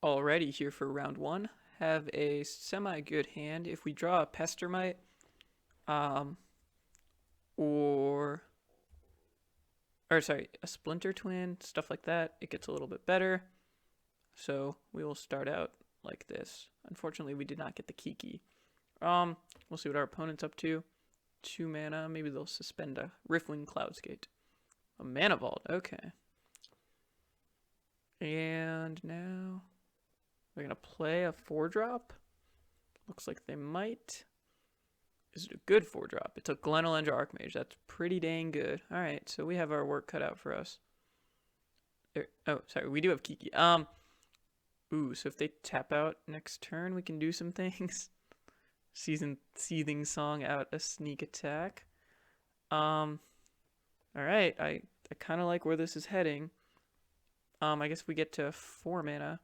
already here for round one. Have a semi-good hand. If we draw a Pestermite, um, or sorry, a Splinter Twin, stuff like that, it gets a little bit better. So we will start out like this. Unfortunately, we did not get the Kiki. We'll see what our opponent's up to. 2 mana. Maybe they'll suspend a Riftwing Cloudskate. A Mana Vault. Okay. And now they're gonna play a 4-drop. Looks like they might. Is it a good 4-drop? It's a Glenelendra Archmage. That's pretty dang good. All right, so we have our work cut out for us. Oh, sorry, we do have Kiki. Ooh, so if they tap out next turn, we can do some things. Seething Song out a sneak attack. All right, I kind of like where this is heading. I guess if we get to 4 mana,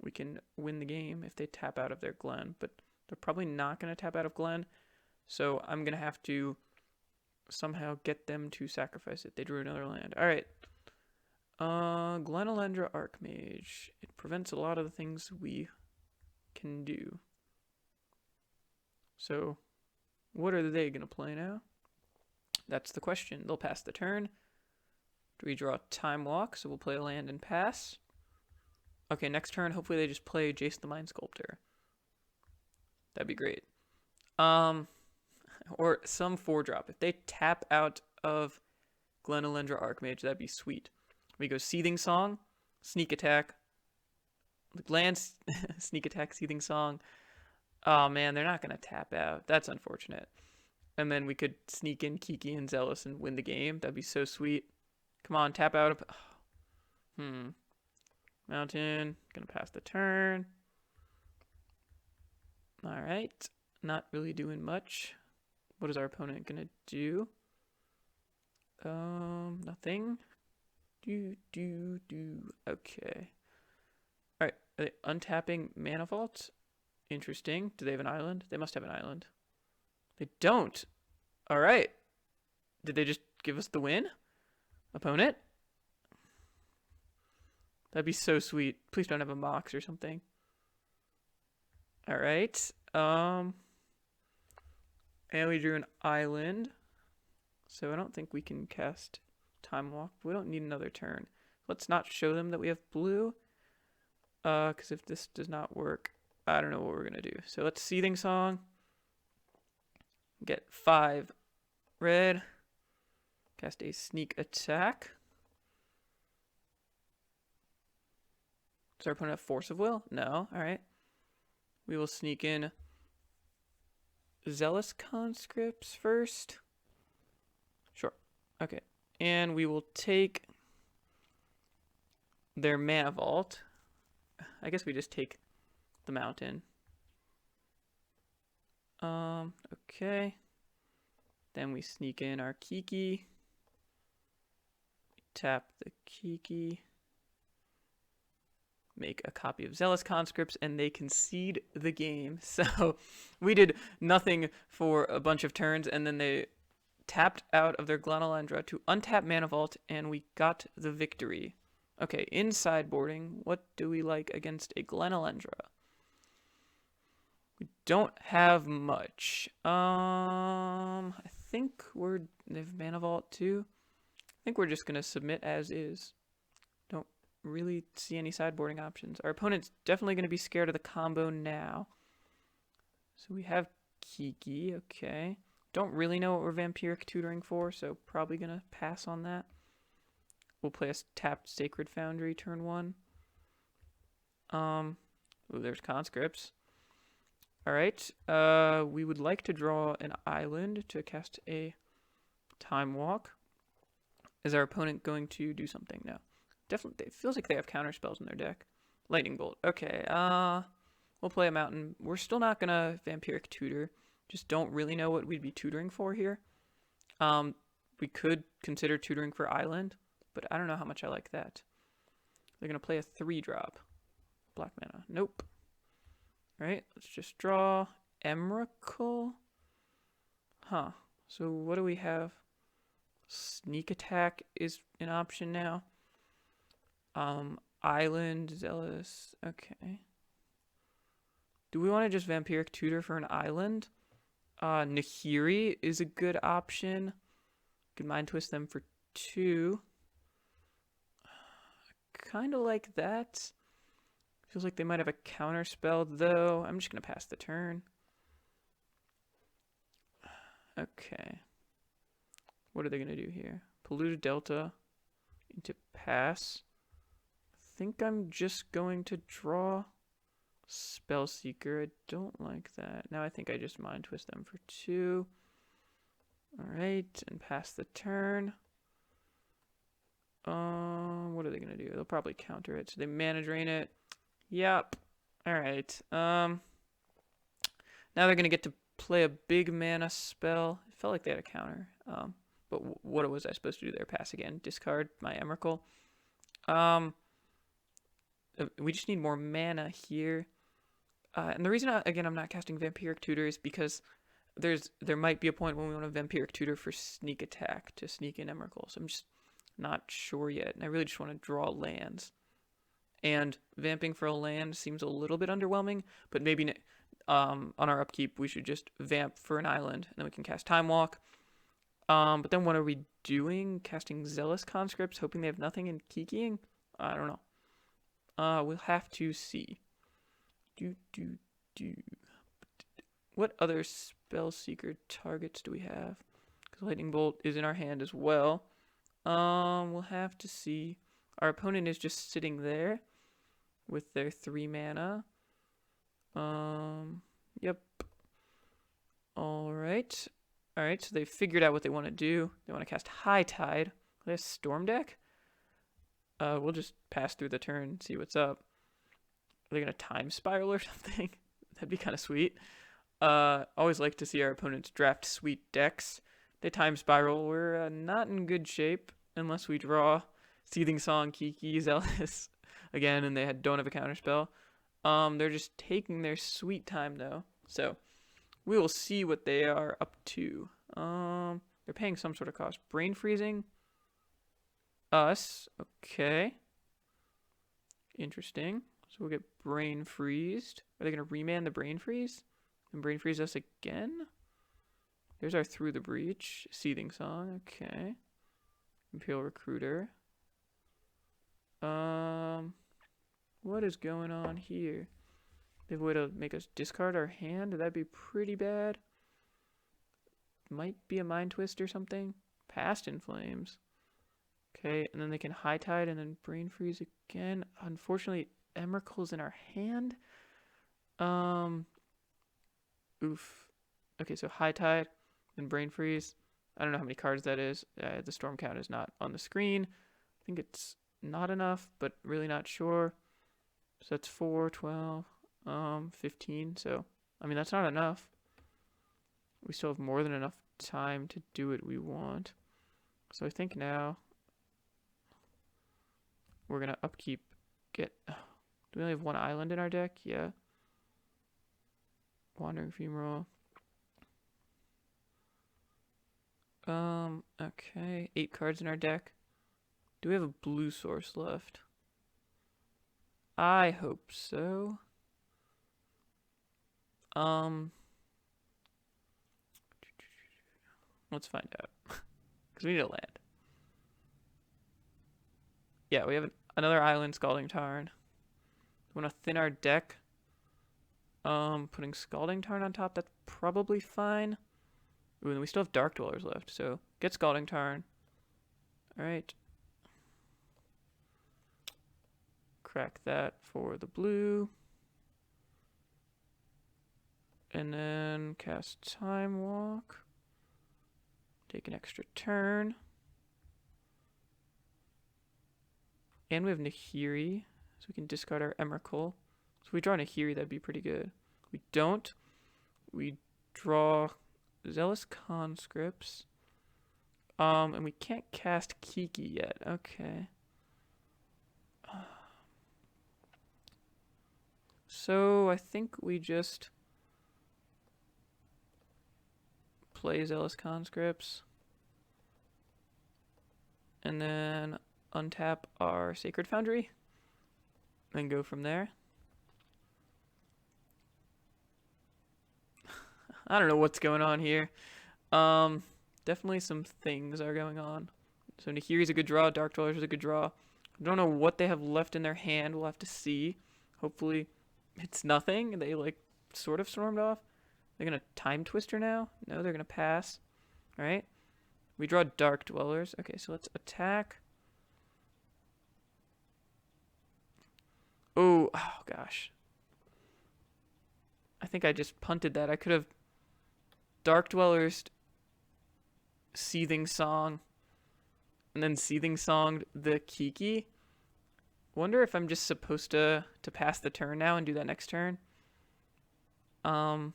we can win the game if they tap out of their Glen, but they're probably not going to tap out of Glen, so I'm going to have to somehow get them to sacrifice it. They drew another land. All right. Glenelendra Archmage. It prevents a lot of the things we can do. So, what are they going to play now? That's the question. They'll pass the turn. Do we draw Time Walk? So we'll play a land and pass. Okay, next turn, hopefully they just play Jace the Mind Sculptor. That'd be great. Or some 4-drop. If they tap out of Glenelendra Archmage, that'd be sweet. We go Seething Song, Sneak Attack, land, Sneak Attack, Seething Song. Oh man, they're not gonna tap out. That's unfortunate. And then we could sneak in Kiki and Zealous and win the game. That'd be so sweet. Come on, tap out. Mountain, gonna pass the turn. All right, not really doing much. What is our opponent gonna do? Nothing. Okay. All right, are they untapping Mana Vault? Interesting. Do they have an island? They must have an island. They don't. All right. Did they just give us the win? Opponent? That'd be so sweet. Please don't have a Mox or something. All right. And we drew an island. So I don't think we can cast Time Walk. We don't need another turn. Let's not show them that we have blue. Because if this does not work, I don't know what we're going to do. So let's Seething Song. Get 5 red. Cast a sneak attack. Does our opponent have Force of Will? No. All right. We will sneak in Zealous Conscripts first. Sure. Okay. And we will take their Mana Vault. I guess we just take the mountain. Okay. Then we sneak in our Kiki. Tap the Kiki. Make a copy of Zealous Conscripts, and they concede the game. So we did nothing for a bunch of turns, and then they tapped out of their Glenelendra to untap Mana Vault, and we got the victory. Okay, in sideboarding, what do we like against a Glenelendra? We don't have much. I think they have Mana Vault too. I think we're just gonna submit as is. Don't really see any sideboarding options. Our opponent's definitely gonna be scared of the combo now. So we have Kiki, okay. Don't really know what we're Vampiric Tutoring for, so probably gonna pass on that. We'll play a tapped Sacred Foundry turn 1. Ooh, there's conscripts. Alright, we would like to draw an island to cast a Time Walk. Is our opponent going to do something? No. Definitely, it feels like they have counter spells in their deck. Lightning Bolt. Okay, we'll play a mountain. We're still not gonna Vampiric Tutor. Just don't really know what we'd be tutoring for here. We could consider tutoring for island, but I don't know how much I like that. They're gonna play a 3-drop. Black mana. Nope. Alright, let's just draw Emrakul. Huh. So what do we have? Sneak attack is an option now. Island, Zealous. Okay. Do we want to just Vampiric Tutor for an island? Nahiri is a good option. Could Mind Twist them for 2. Kind of like that. Feels like they might have a counter spell, though. I'm just going to pass the turn. Okay. What are they going to do here? Polluted Delta into pass. I think I'm just going to draw Spellseeker. I don't like that. Now I think I just Mind Twist them for 2. Alright, and pass the turn. What are they going to do? They'll probably counter it. So they Mana Drain it. Yep. Alright. Now they're going to get to play a big mana spell. It felt like they had a counter. But what was I supposed to do there? Pass again. Discard my Emrakul. We just need more mana here. And the reason, again, I'm not casting Vampiric Tutor is because there might be a point when we want a Vampiric Tutor for sneak attack to sneak in Emrakul. So I'm just not sure yet. And I really just want to draw lands. And vamping for a land seems a little bit underwhelming, but maybe on our upkeep we should just vamp for an island, and then we can cast Time Walk. But then what are we doing? Casting Zealous Conscripts, hoping they have nothing and kikiing? I don't know. We'll have to see. What other Spellseeker targets do we have? Because Lightning Bolt is in our hand as well. We'll have to see. Our opponent is just sitting there with their 3 mana. Yep. Alright. Alright, so they've figured out what they want to do. They want to cast High Tide. They have Storm Deck? We'll just pass through the turn and see what's up. Are they going to Time Spiral or something? That'd be kind of sweet. Always like to see our opponents draft sweet decks. They Time Spiral. We're not in good shape unless we draw Seething Song, Kiki, Zealous again, and they don't have a counterspell. They're just taking their sweet time though, so we will see what they are up to. They're paying some sort of cost. Brain Freezing us. Okay, interesting. So we'll get Brain Freezed. Are they gonna remand the Brain Freeze and Brain Freeze us again? There's our Through the Breach. Seething Song. Okay. Imperial Recruiter. What is going on here? They have a way to make us discard our hand? That'd be pretty bad. Might be a Mind Twist or something. Past in Flames. Okay, and then they can High Tide and then Brain Freeze again. Unfortunately, Emrakul's in our hand. Oof. Okay, so High Tide and Brain Freeze. I don't know how many cards that is. The storm count is not on the screen. I think it's not enough, but really not sure. So that's 4, 12, 15. So, I mean, that's not enough. We still have more than enough time to do what we want. So I think now we're going to upkeep. Do we only have 1 island in our deck? Yeah. Wandering Femoral. Okay. 8 cards in our deck. Do we have a blue source left? I hope so. Let's find out. Because we need a land. Yeah, we have another island, Scalding Tarn. We want to thin our deck. Putting Scalding Tarn on top, that's probably fine. Ooh, and we still have Dark Dwellers left, so get Scalding Tarn. Alright. Crack that for the blue. And then cast Time Walk. Take an extra turn. And we have Nahiri, so we can discard our Emrakul. So if we draw Nahiri, that'd be pretty good. We don't. We draw Zealous Conscripts. And we can't cast Kiki yet. Okay. So I think we just play Zealous Conscripts. And then untap our Sacred Foundry. and go from there. I don't know what's going on here. Definitely some things are going on. So Nahiri's a good draw. Dark Dwellers is a good draw. I don't know what they have left in their hand. We'll have to see. Hopefully it's nothing. They like sort of stormed off. They're gonna Time Twister now? No, they're gonna pass. Alright. We draw Dark Dwellers. Okay, so let's attack. Oh gosh. I think I just punted that. I could have Dark Dwellers, Seething Song, and then Seething Songed the Kiki. Wonder if I'm just supposed to pass the turn now and do that next turn. I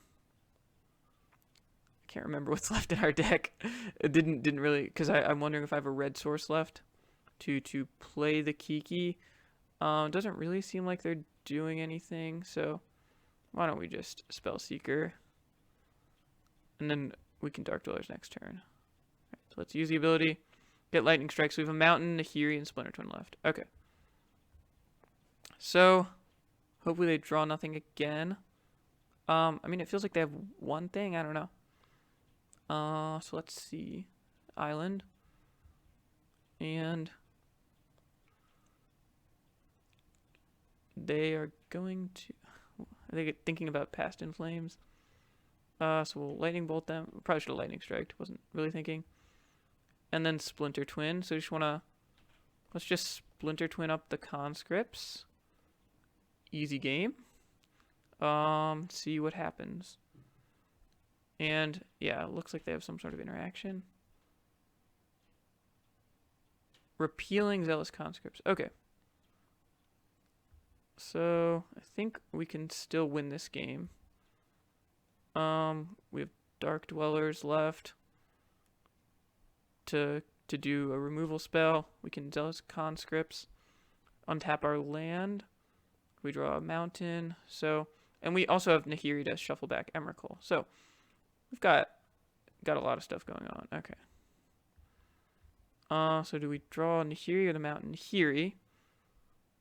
can't remember what's left in our deck. It didn't really, because I'm wondering if I have a red source left to play the Kiki. Doesn't really seem like they're doing anything, so why don't we just Spell Seeker, and then we can Dark Dwellers next turn. Right, so let's use the ability, get Lightning Strike. So we have a Mountain, Nahiri, and Splinter Twin left. Okay. So hopefully they draw nothing again. I mean, it feels like they have one thing. I don't know. So let's see. Island. And they are going to... Are they thinking about Past in Flames? So we'll Lightning Bolt them. Probably should have Lightning Striked. Wasn't really thinking. And then Splinter Twin. So just want to... Let's just Splinter Twin up the conscripts. Easy game. See what happens. And yeah, it looks like they have some sort of interaction. Repealing Zealous Conscripts. Okay. So I think we can still win this game. We have Dark Dwellers left to do a removal spell. We can Zealous Conscripts, untap our land. We draw a mountain. So, and we also have Nahiri to shuffle back Emrakul. So we've got a lot of stuff going on. Okay. So do we draw Nahiri or the mountain? Nahiri.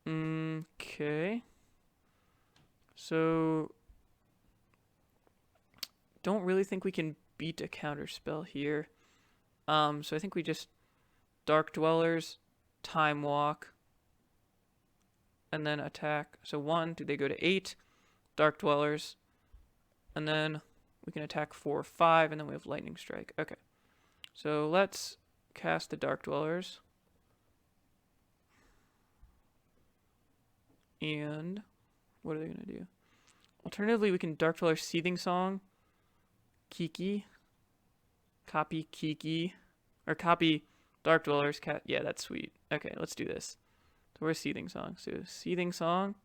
Okay. So don't really think we can beat a counter spell here. So I think we just Dark Dwellers, Time Walk, and then attack. So 1, do they go to 8? Dark Dwellers, and then we can attack 4 or 5, and then we have Lightning Strike. Okay. So let's cast the Dark Dwellers. And what are they going to do? Alternatively, we can Dark Dweller Seething Song, Kiki, copy Kiki, or copy Dark Dwellers. Yeah, that's sweet. Okay, let's do this. So where's Seething Song? So Seething Song.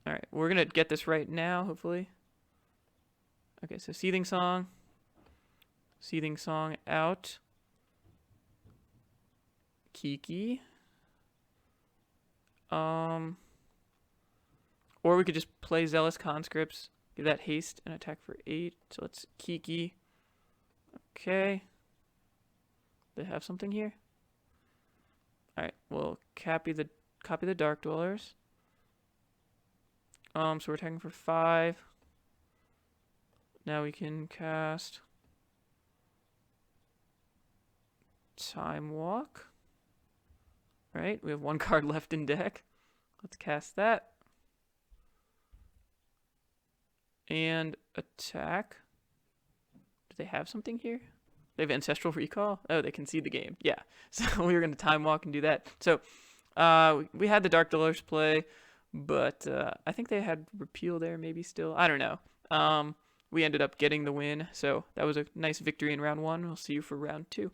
All right, we're going to get this right now, hopefully. Okay, so Seething Song out, Kiki. Or we could just play Zealous Conscripts, give that haste and attack for 8. So let's Kiki. Okay. They have something here. All right, we'll copy the Dark Dwellers. So we're attacking for 5. Now we can cast Time Walk. All right, we have 1 card left in deck. Let's cast that. And attack. Do they have something here? They have Ancestral Recall? Oh, they can see the game. Yeah. So we were going to Time Walk and do that. So we had the Dark Dwellers play, but I think they had Repeal there maybe still. I don't know. We ended up getting the win, so that was a nice victory in round 1. We'll see you for round 2.